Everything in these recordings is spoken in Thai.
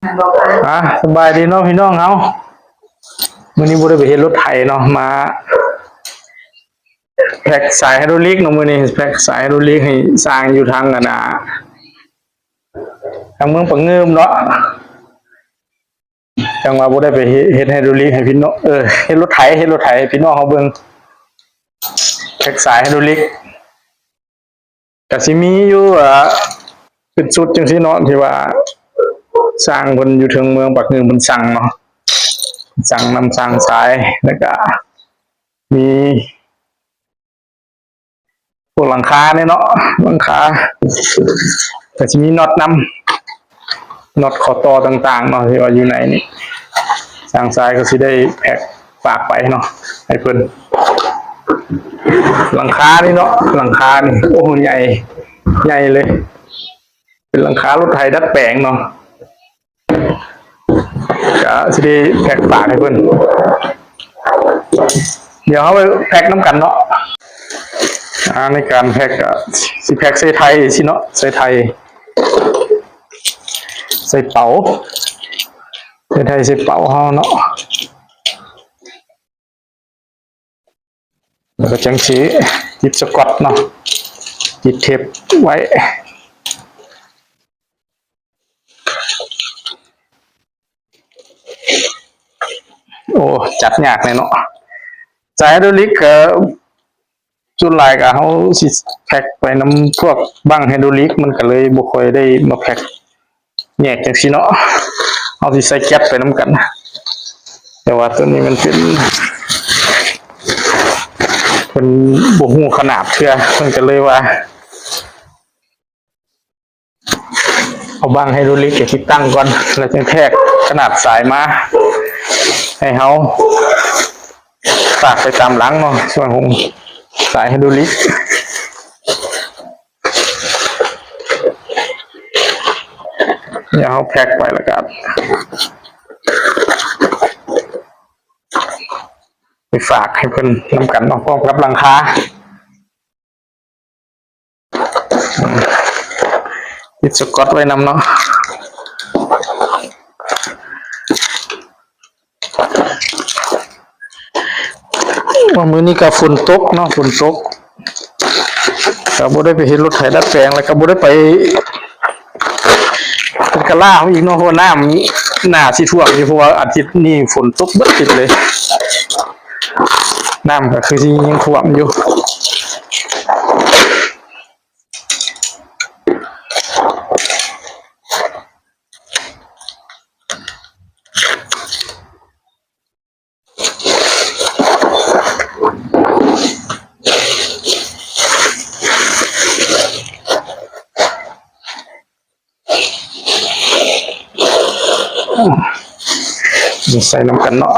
สบายดีเนาะพี่น้องเฮามื้อนี้บ่ได้ไปเฮ็ดรถไถเนาะมาแพ็กสายไฮดรอลิกเนาะมื้อนี้แพ็กสายไฮดรอลิกให้สร้างอยู่ทางกันทางเมืองปะเงิมเนาะจังว่าบ่ได้ไปเฮ็ดไฮดรอลิกให้พี่น้องเฮ็ดรถไถให้พี่น้องเฮาเบิ่งแพ็กสายไฮดรอลิกก็สิมีอยู่เป็นชุดจังซี่เนาะที่ว่าสร้างเพิ่นอยู่ถึงเมืองปะเงิมเพิ่นสั่งเนาะสั่งนำสั่งสายแล้วก็มีพวกหลังคาเนี่ยเนาะหลังคาแต่จะมีน็อตนำน็อตข้อต่อต่างๆเนาะที่ว่าอยู่ไหนนี่ทางซ้ายก็สิได้แพ็คฝากไปเนาะให้เพิ่นหลังคานี่เนาะหลังคานี่โอ้ใหญ่ใหญ่เลยเป็นหลังคารถไถดัดแปลงเนาะก็สิได้แพ็คฝากให้เพิ่นเดี๋ยวเขาไปแพ็คน้ำกันเนาะในการแพ็กสิแพ็กใส่ไทยสิเนาะใส่ไทยใส่เป๋าใส่ไทยใส่เป๋าเฮาเนาะแล้วก็จังสีติดสกอตเนาะติดเทปไว้โอ้จัดยากเลยเนาะสายไฮดรอลิกส่วนหลายก็เฮาสิแพ็กไปน้ำพวกบั้งไฮดรอลิกมันก็เลยบ่ค่อยได้มาแพ็กแยกจังซี่เนาะเฮาสิใส่แก๊สไปน้ำกันแต่ว่าตัวนี้มันเป็นบ่ฮู้ขนาดเทื่อมันก็เลยว่าเอาบั้งไฮดรอลิกไปติดตั้งก่อนแล้วจึงแพ็กขนาดสายมาให้เฮาฝากไปตามหลังเนาะส่วนของสายไฮดรอลิกเดี๋ยวเขาแพ็คไปแล้วกันไปฝากให้เพิ่นนำกันเนาะพร้อมกับหลังคาติดสกอตไว้นำเนาะว่ามื้อนี้ก็ฝนตกเนาะฝนตกก็บ่ได้ไปเฮ็ดรถไถดัดแปลงแล้วก็บ่ได้ไปเป็นกะลาอีกเนาะเพราะน้ำหน้าสิท่วมอยู่เพราะว่าอาทิตย์นี้ฝนตกเบิดติดเลยน้ำก็คือสิยังท่วมอยู่ใส่น้ำกันเนาะ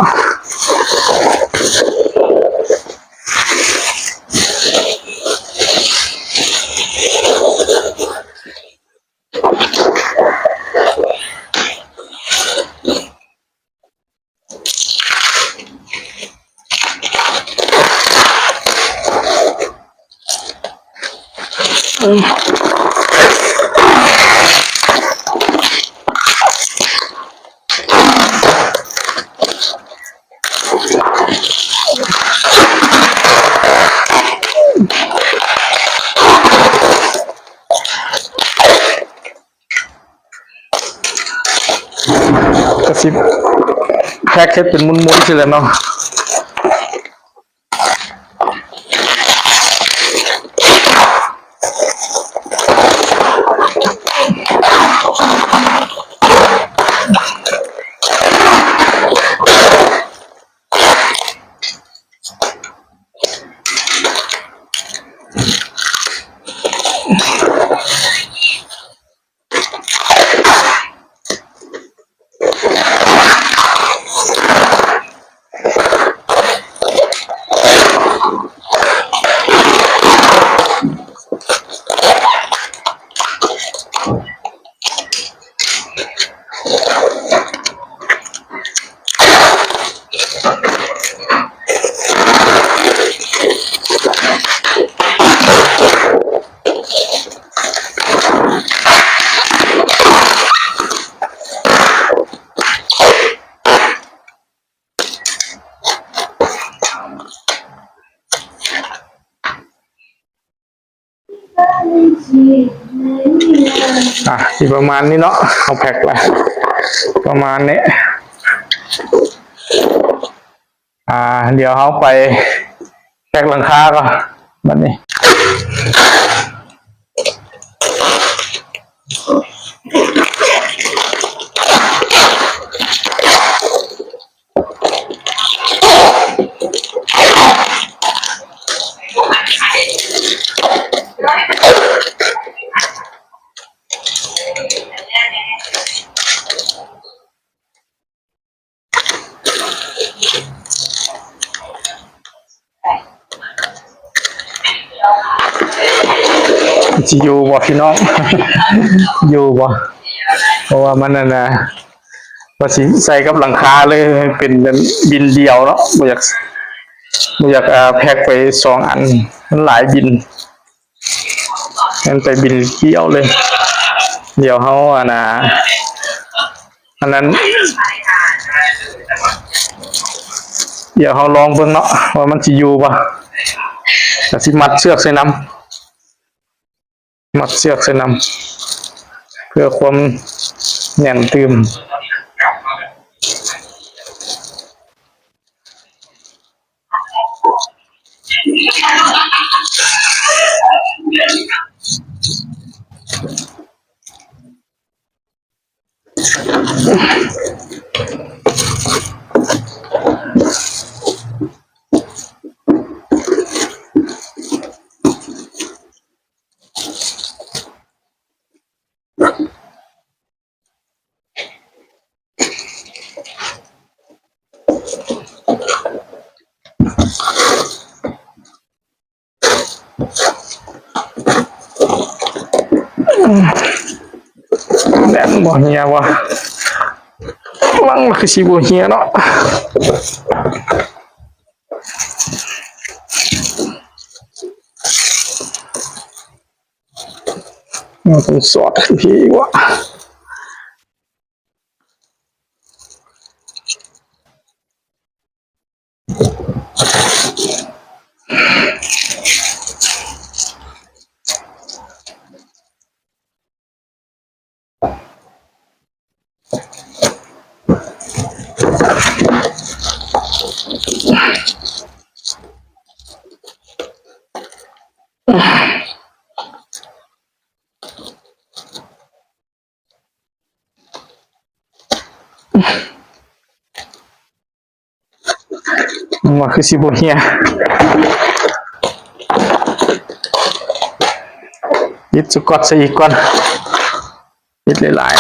ก็สิแพ็คให้เป็นมุนๆสิแหละเนาะ ที่ประมาณนี้เนาะเอาแพ็คละประมาณนี้เดี๋ยวเขาไปแพ็คหลังคาก่อนแบบนี้จะอยู่บ่พี่น้อง อยู่บ่เพราะว่ามันนะว่าสิใส่กับหลังคาเลยเป็นบินเดียวเนาะบ่อยากแพ็คไป2 อันมันหลายบินงั้นไปบินเดียวเลยเดี๋ยวเขาอันนั้นเดี๋ยวเขาลองเบิ่งเนาะว่ามันสิอยู่บ่ก็สิมัดเชือกใส่น้ำเพื่อความแน่นตึมแน่นบ่เฮียวะวังคือสิบ่เฮียเนาะต้องสอดพี่วะว่าคือสิบ่เฮียยึดสกอตซะอีกก่อนยึดหลาย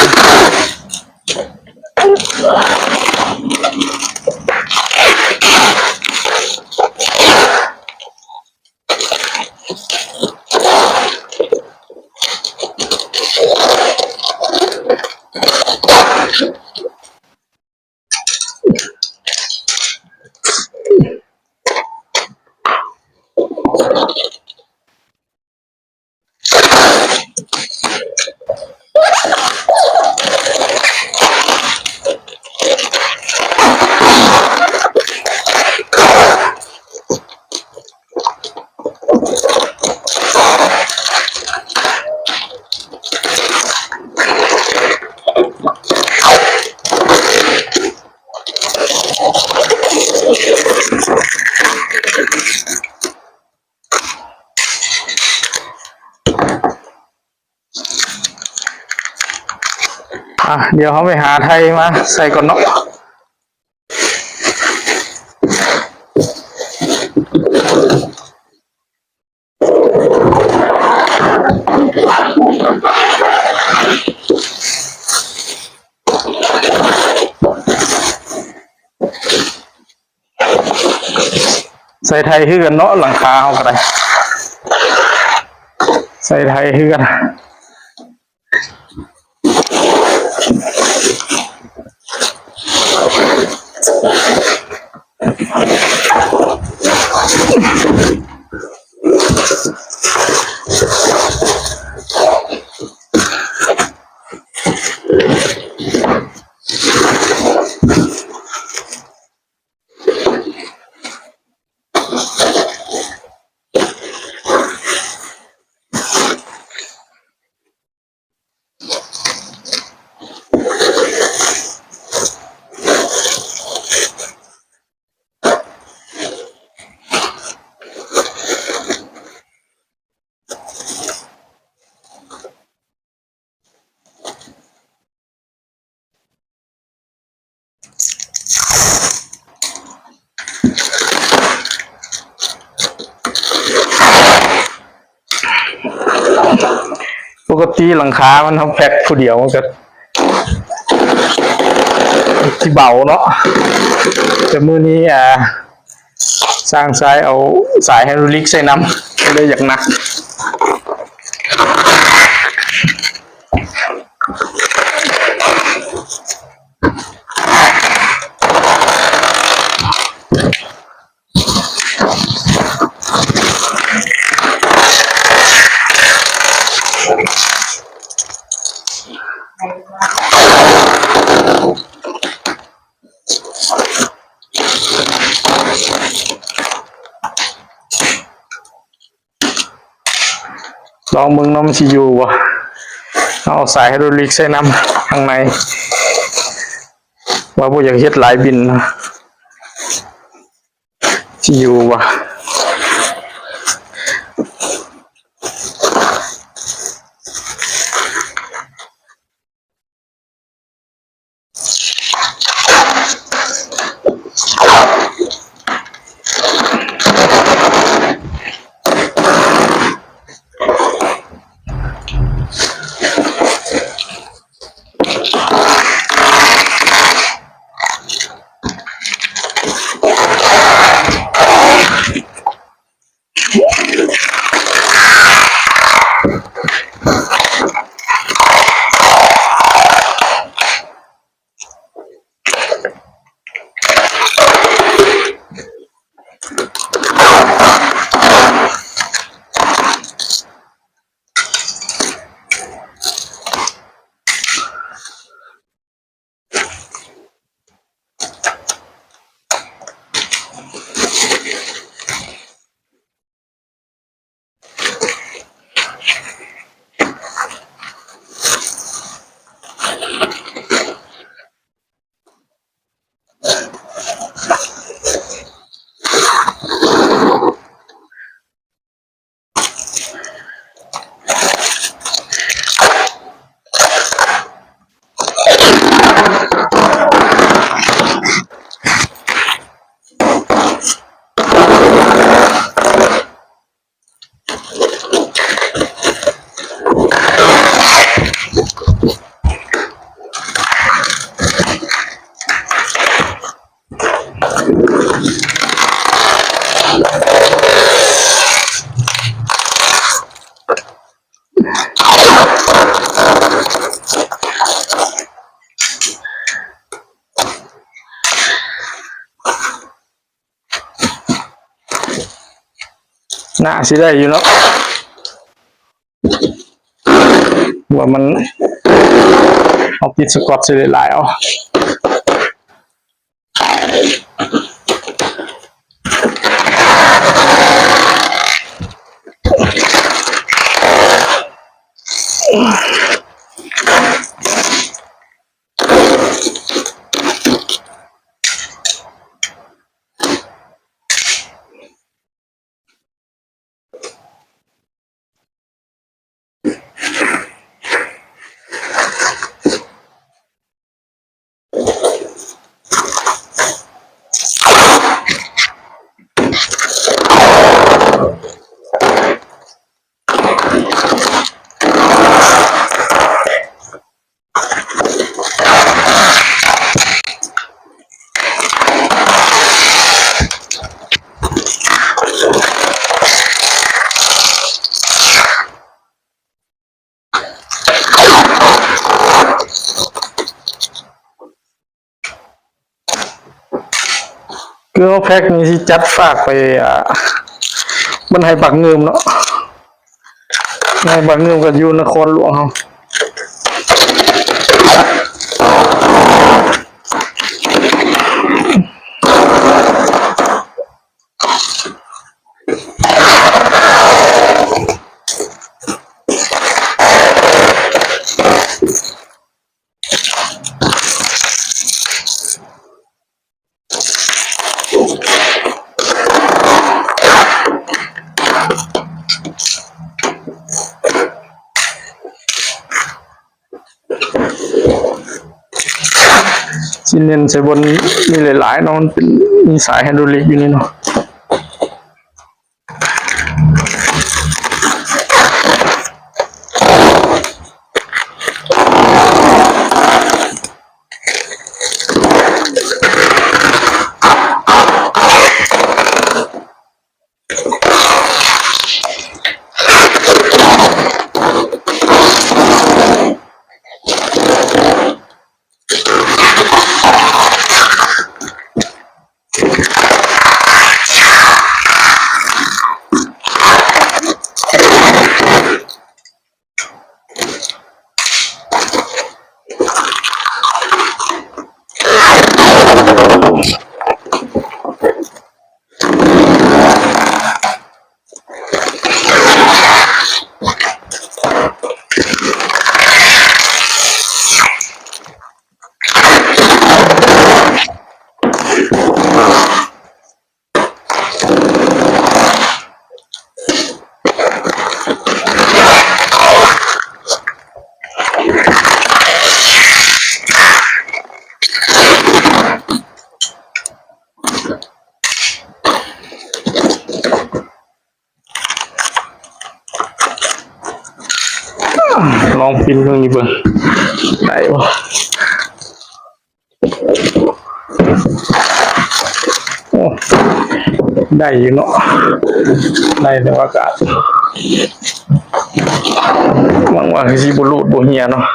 เดี๋ยวเขาไปหาไทยมาใส่ก่อนเนาะใส่ไทยคือกันเนาะหลังคาเขาก็ได้ใส่ไทยคือกัน ปกติหลังคามันเฮาแพ็คผู้เดียวมันก็สิเบาเนาะแต่มื้อนี้สร้างสายเอาสายไฮดรอลิกใส่นำเลยอยากหนักลองมึงน้ำสิอยู่บ่เอาสายไฮดรอลิกใส่น้ำข้างในว่าบ่อยากเฮ็ดหลายบินสิอยู่บ่น่าสิได้อยู่เนาะว่ามันเอาปิดสกอตสิหลายเอาคือแพ็คนี้สิจัดฝากไปมันให้บักเงิมเนาะให้บักเงิมก็อยู่นครหลวงเฮา สิเน้นใส่บนมีหลายๆเนาะมันเป็นมีสายไฮดรอลิกอยู่นี่เนาะลองปินเบิ่งนี่เบิ่งได้บ่โอ้ได้อยู่เนาะได้แต่ว่าอากาศหวังว่าสิบ่รูดบ่เหี่ยเนาะ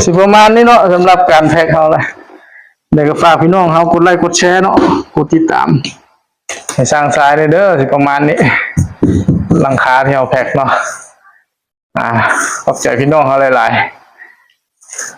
สิประมาณนี้เนาะสำหรับการแพ็คเฮาล่ะเดี๋ยวก็ฝากพี่น้องเฮากดไลค์กดแชร์เนาะกดติดตามให้สร้างสายเด้อสิประมาณนี้หลังคาที่เฮาแพ็คเนาะขอบใจพี่น้องเฮาหลายๆ